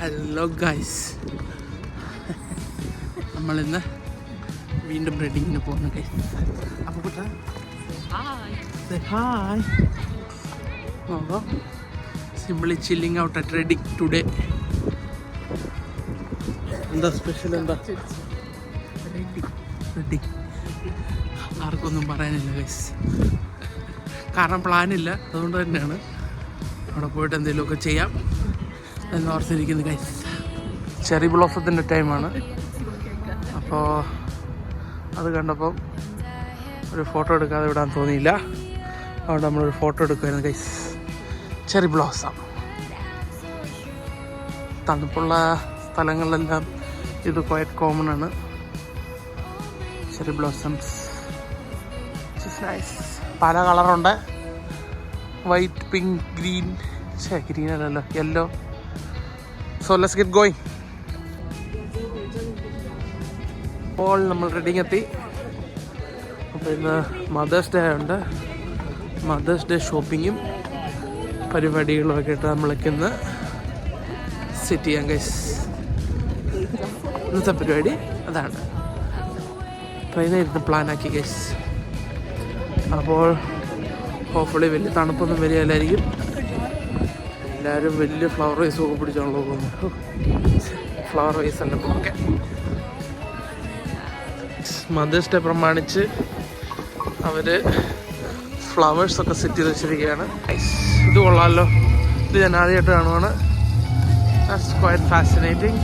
Hello guys, നമ്മളിന്ന് വീണ്ടും റെഡിങ്ങിന് പോകുന്ന ഗൈസ്. അപ്പോൾ കുട്ടാ ഹായ്, അപ്പോൾ simply chilling out at Reading today. എന്താ സ്പെഷ്യൽ? എന്താ റെഡി? ആർക്കൊന്നും പറയാനില്ല ഗൈസ്, കാരണം പ്ലാനില്ല. അതുകൊണ്ട് തന്നെയാണ് അവിടെ പോയിട്ട് എന്തെങ്കിലുമൊക്കെ ചെയ്യാം എന്ന് ഓർത്തിരിക്കുന്നത് ഗൈസ്. ചെറി ബ്ലോസത്തിൻ്റെ ടൈമാണ്. അപ്പോൾ അത് കണ്ടപ്പോൾ ഒരു ഫോട്ടോ എടുക്കാതെ വിടാൻ തോന്നിയില്ല. അതുകൊണ്ട് നമ്മളൊരു ഫോട്ടോ എടുക്കുമായിരുന്നു ഗൈസ്. ചെറി ബ്ലോസം, തണുപ്പുള്ള സ്ഥലങ്ങളിലെല്ലാം ഇത് ക്വയറ്റ് കോമൺ ആണ്. Cherry blossoms nice. പല കളറുണ്ട്, വൈറ്റ്, പിങ്ക്, ഗ്രീൻ. ഗ്രീൻ അല്ലല്ലോ, yellow. So let's get going. അപ്പോൾ നമ്മൾ റെഡിങ് എത്തി. അപ്പോൾ ഇന്ന് മദേഴ്സ് ഡേ ഉണ്ട്. മദേഴ്സ് ഡേ ഷോപ്പിങ്ങും പരിപാടികളും ഒക്കെ ആയിട്ട് നമ്മളൊക്കെ ഇന്ന് സെറ്റ് ചെയ്യാം ഗൈസ്. ഇന്നത്തെ പരിപാടി അതാണ്. ട്രെയിനായിരുന്നു പ്ലാനാക്കി ഗൈസ്. അപ്പോൾ ഹോപ്പ്ഫുള്ളി വലിയ തണുപ്പൊന്നും വരികയില്ലായിരിക്കും. എല്ലാവരും വലിയ ഫ്ലവർ വൈസ് ഒക്കെ പിടിച്ചാണല്ലോ പോകുന്നത്. ഫ്ലവർ വൈസ് അല്ല, ഓക്കെ. മദേഴ്സ് ഡേ പ്രമാണിച്ച് അവർ ഫ്ലവേഴ്സൊക്കെ സെറ്റ് ചെയ്ത് വെച്ചിരിക്കുകയാണ്. ഇത് കൊള്ളാമല്ലോ, ഇത് ഞാൻ ആദ്യമായിട്ട് കാണുവാണ്. That's quite fascinating.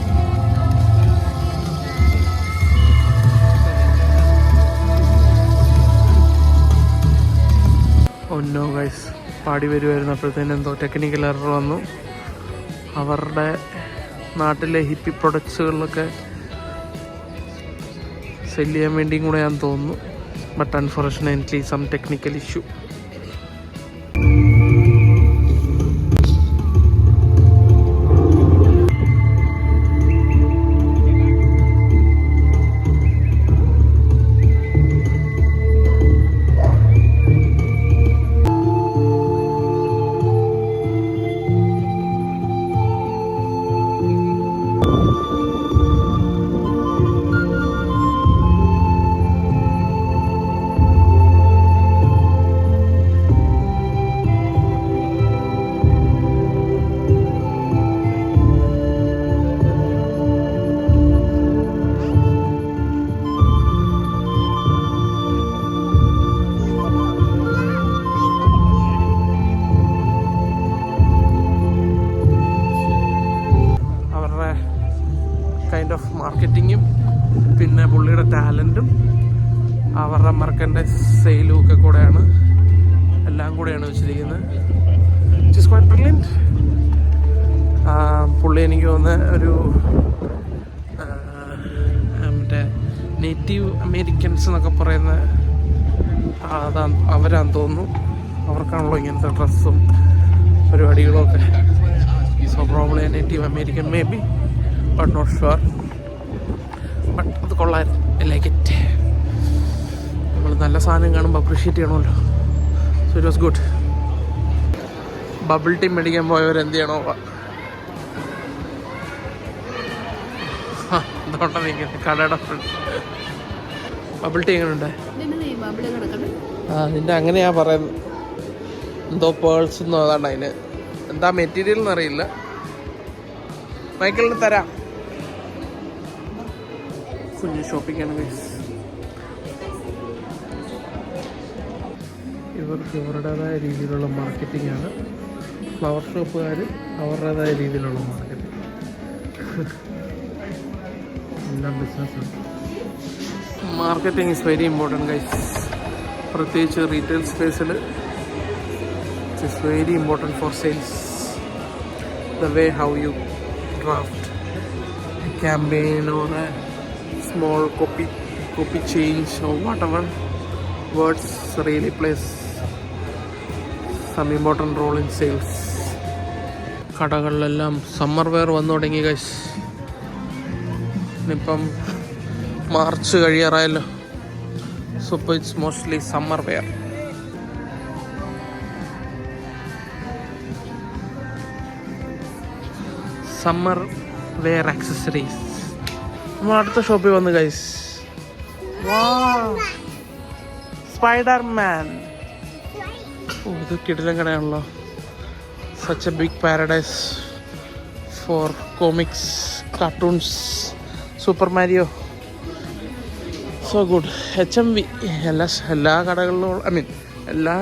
ഒന്നോ ഗൈസ്, പാടി വരുമായിരുന്നപ്പോഴത്തേനും എന്തോ ടെക്നിക്കൽ എറർ വന്നു. അവരുടെ നാട്ടിലെ ഹിപ്പി പ്രൊഡക്ട്സുകളിലൊക്കെ സെല് ചെയ്യാൻ വേണ്ടിയും കൂടെ ഞാൻ തോന്നുന്നു. But unfortunately some technical issue. Kind of മാർക്കറ്റിങ്ങും പിന്നെ പുള്ളിയുടെ ടാലൻറ്റും അവരുടെ മർക്കൻ്റെ സെയിലും ഒക്കെ കൂടെയാണ്, എല്ലാം കൂടെയാണ് വെച്ചിരിക്കുന്നത്. It is quite brilliant. പുള്ളി എനിക്ക് തോന്നുന്നത് ഒരു മറ്റേ നേറ്റീവ് അമേരിക്കൻസ് എന്നൊക്കെ പറയുന്ന അവരാന്ന് തോന്നുന്നു. അവർക്കാണല്ലോ ഇങ്ങനത്തെ ഡ്രസ്സും പരിപാടികളും ഒക്കെ. So probably native American maybe, but not sure. But അത് കൊള്ളായിരുന്നു, ഐ ലൈക്ക് ഇറ്റ്. നമ്മൾ നല്ല സാധനം കാണുമ്പോൾ അപ്രീഷിയേറ്റ് ചെയ്യണമല്ലോ. So it was good. Bubble tea മേടിക്കാൻ പോയവർ എന്ത് ചെയ്യണോ? അതുകൊണ്ടാണ് നീങ്ങുന്നത് കടയുടെ ഫ്രണ്ട്. ബബിൾ ടീ എങ്ങനെ ഉണ്ട്? നിന്റെ അങ്ങനെയാ പറയുന്നത്. എന്തോ പേൾസ് എന്നോ അതാണ്ട്. അതിന് എന്താ മെറ്റീരിയൽ എന്നറിയില്ല. മൈക്കിളിന് തരാം. കുഞ്ഞ് ഷോപ്പിംഗ് ആണ് ഗൈസ്. ഇവർക്ക് ഇവരുടേതായ രീതിയിലുള്ള മാർക്കറ്റിംഗ് ആണ്. ഫ്ലവർ ഷോപ്പുകാർ അവരുടേതായ രീതിയിലുള്ള മാർക്കറ്റിംഗ്. എല്ലാം ബിസിനസ്സാണ്. Marketing is very important guys. പ്രത്യേകിച്ച് റീറ്റെയിൽ സ്പേസിൽ it is very important for sales. The way how you draft a campaign or a small copy change or whatever, words really plays some important role in sales. കടകളിലെല്ലാം summer wear വന്നു തുടങ്ങി guys. ഇനിയിപ്പം March കഴിയാറായല്ലോ. So it's mostly summer wear. Summer wear accessories. നമ്മൾ അടുത്ത ഷോപ്പിൽ വന്നു guys. Spiderman. Oh, ഇത് കിടിലൻ കടയാണല്ലോ. Such a big paradise for comics, cartoons, super Mario. So good. HMV എല്ലാ കടകളിലും, ഐ മീൻ എല്ലാ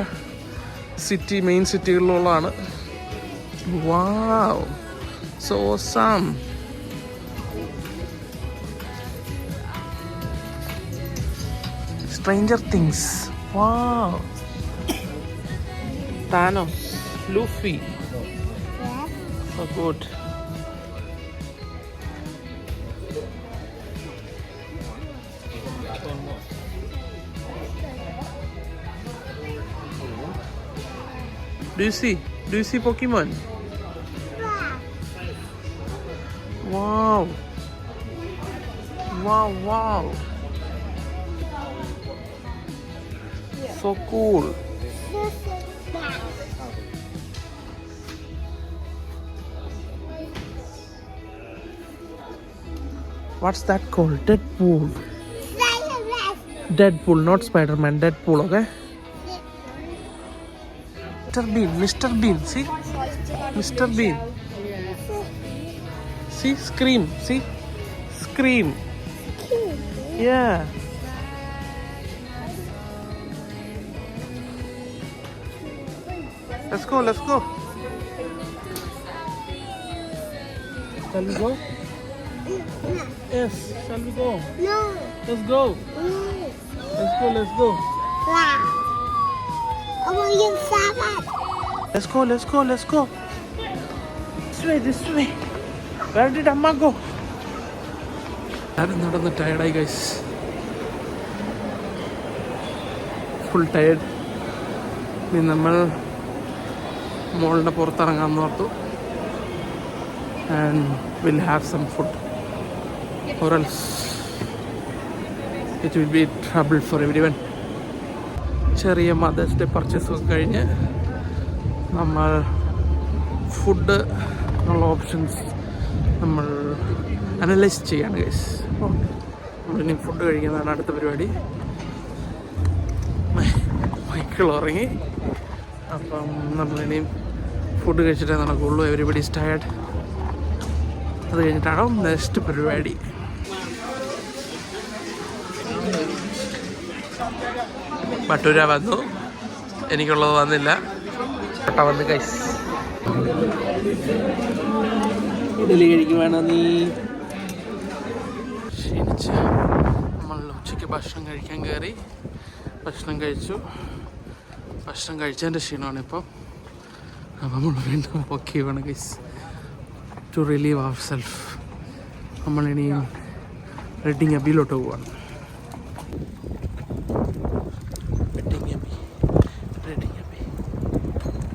മെയിൻ സിറ്റികളിലുള്ളതാണ്. Wow, so awesome. Stranger Things. Wow. Thanos, Luffy. So good. Do you see Pokemon? Wow. So cool. What's that called? Deadpool. Deadpool, not Spider-Man. Deadpool, okay? Mr. Bean. See? Mr. Bean. See? Scream. See? Scream. Yeah. Let's go. Shall we go? Yes, shall we go? No. Let's go. Let's go. Wow. I want to get salad. Let's go. This way. Where did Amma go? I'm not tired, guys. Full tired. നമ്മൾ മോളിൻ്റെ പുറത്തിറങ്ങാമെന്ന് ഓർത്തു. And we'll have some food, or else it will be trouble for everyone. ചെറിയ mothers day purchase ഒക്കെ കഴിഞ്ഞ് നമ്മൾ food ഉള്ള options നമ്മൾ analyse ചെയ്യാണ് guys. നമ്മളിനി ഫുഡ് കഴിക്കുന്നതാണ് അടുത്ത പരിപാടി. മൈക്കിൾ ഉറങ്ങി. അപ്പം നമ്മളിനിയും ഫുഡ് കഴിച്ചിട്ടേ നടക്കുള്ളൂ. Everybody is tired. അത് കഴിഞ്ഞിട്ടാണ് നെക്സ്റ്റ് പരിപാടി. ബട്ടൂര വന്നു, എനിക്കുള്ളത് വന്നില്ല. പട്ട വന്ന് ഗൈസ്. ഇഡലി കഴിക്കുവാണോ നീ? ക്ഷീണിച്ച് നമ്മൾ ഉച്ചയ്ക്ക് ഭക്ഷണം കഴിക്കാൻ കയറി. ഭക്ഷണം കഴിച്ചതിൻ്റെ ക്ഷീണമാണ് ഇപ്പം. അപ്പം നമ്മൾ വീണ്ടും ഓക്കെ വേണം guys to relieve our self. നമ്മളിനിയും റെഡിങ് അബിയിലോട്ട് പോവാണ്.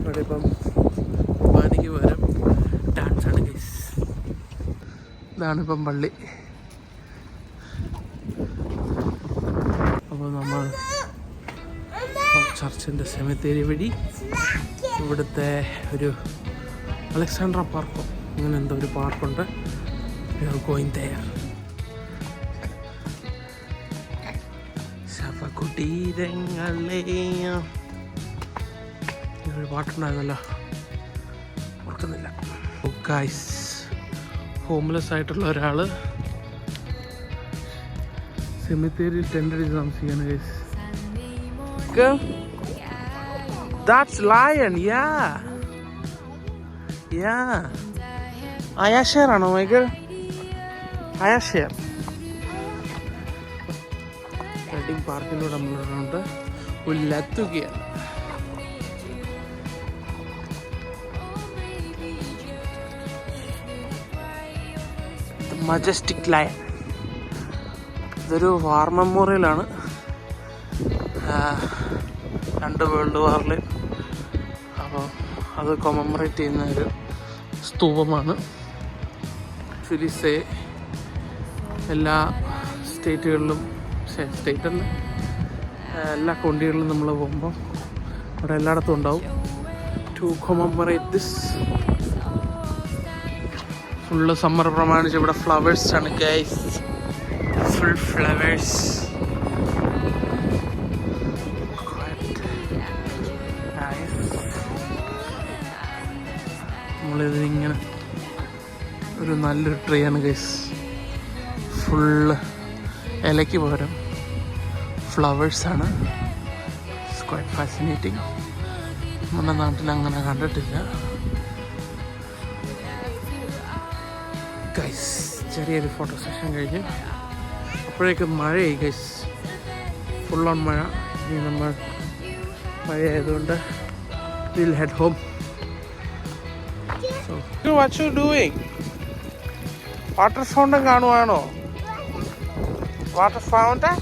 ഇവിടെ ഇപ്പം കുർബാനയ്ക്ക് പകരം ഡാൻസാണ് ഗൈസ്. ഇതാണിപ്പം പള്ളി. അപ്പോൾ നമ്മൾ ചർച്ചിൻ്റെ സെമിത്തേരി വഴി ഇവിടുത്തെ ഒരു അലക്സാണ്ട്ര പാർക്കോ അങ്ങനെ എന്തോ ഒരു പാർക്കുണ്ട്. We are going there. ശവകുടീരങ്ങളെ ഒരു പാട്ടുണ്ടായിരുന്നല്ലോ, ഓർക്കുന്നില്ല. ഗൈസ്, ഹോംലെസ് ആയിട്ടുള്ള ഒരാൾ സെമിത്തേരിയിൽ ടെൻ്റ് അടിച്ച് താമസിക്കുകയാണ് guys. That's lion, yeah. Ayashare ആണോ മൈക്കിൾ? Ayashare. റെഡിങ് പാർക്കിലൂടെ നമ്മളുണ്ട് ഉല്ലെത്തുകയാണ്. Majestic lion. ഇതൊരു വാർ മെമ്മോറിയലാണ്. 2 വേൾഡ് വാറിൽ അപ്പോൾ അത് കൊമമറേറ്റ് ചെയ്യുന്ന ഒരു സ്തൂപമാണ്. ഫിലിസെ എല്ലാ സ്റ്റേറ്റുകളിലും, സ്റ്റേറ്റല്ല എല്ലാ കൊണ്ടികളിലും നമ്മൾ പോകുമ്പോൾ അവിടെ എല്ലായിടത്തും ഉണ്ടാവും to commemorate this. Full summer പ്രമാണിച്ച് ഇവിടെ ഫ്ലവേഴ്സ് ആണ് ഗൈസ്. Full flowers. നമ്മളിതിങ്ങനെ ഒരു നല്ലൊരു ട്രീ ആണ് ഗൈസ്. ഫുള്ള് ഇലയ്ക്ക് പകരം ഫ്ലവേഴ്സാണ്. It's quite fascinating. നമ്മുടെ നാട്ടിൽ അങ്ങനെ കണ്ടിട്ടില്ല ഗൈസ്. ചെറിയൊരു ഫോട്ടോ സെഷൻ കഴിഞ്ഞ് അപ്പോഴേക്കും മഴയായി ഗൈസ്. ഫുൾ ഓൺ മഴ. ഇനി നമ്മൾ മഴയായതുകൊണ്ട് will head home. So what you doing? Water fountain കാണുവാണോ? വാട്ടർ ഫൗണ്ടൻ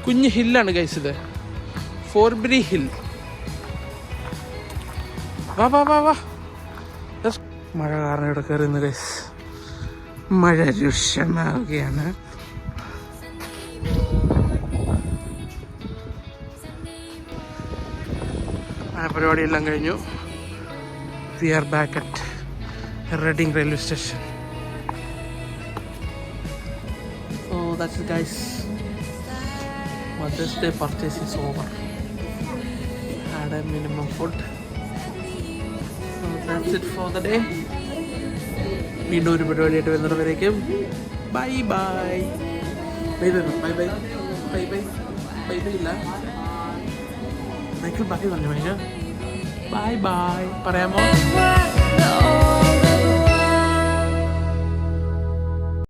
കുഞ്ഞ് ഹില്ലാണ് ഗൈസ് ഇത്. Forbury hill. വാ വാ വാ വാ. മഴ കാരണം ഇവിടെ കയറുന്നു ഗൈസ്. മഴ രൂക്ഷമാവുകയാണ്. പരിപാടിയെല്ലാം കഴിഞ്ഞു. We are back at Reading railway station. So that's it guys. Mother's Day purchase is over. Had a minimum food. So that's it for the day. വീണ്ടും ഒരു പരിപാടിയായിട്ട് വരുന്നവരേക്കും bye bye. Bye bye bye bye bye bye bye bye ഇല്ല. Michael bye പറഞ്ഞു. Bye bye പറയാമോ?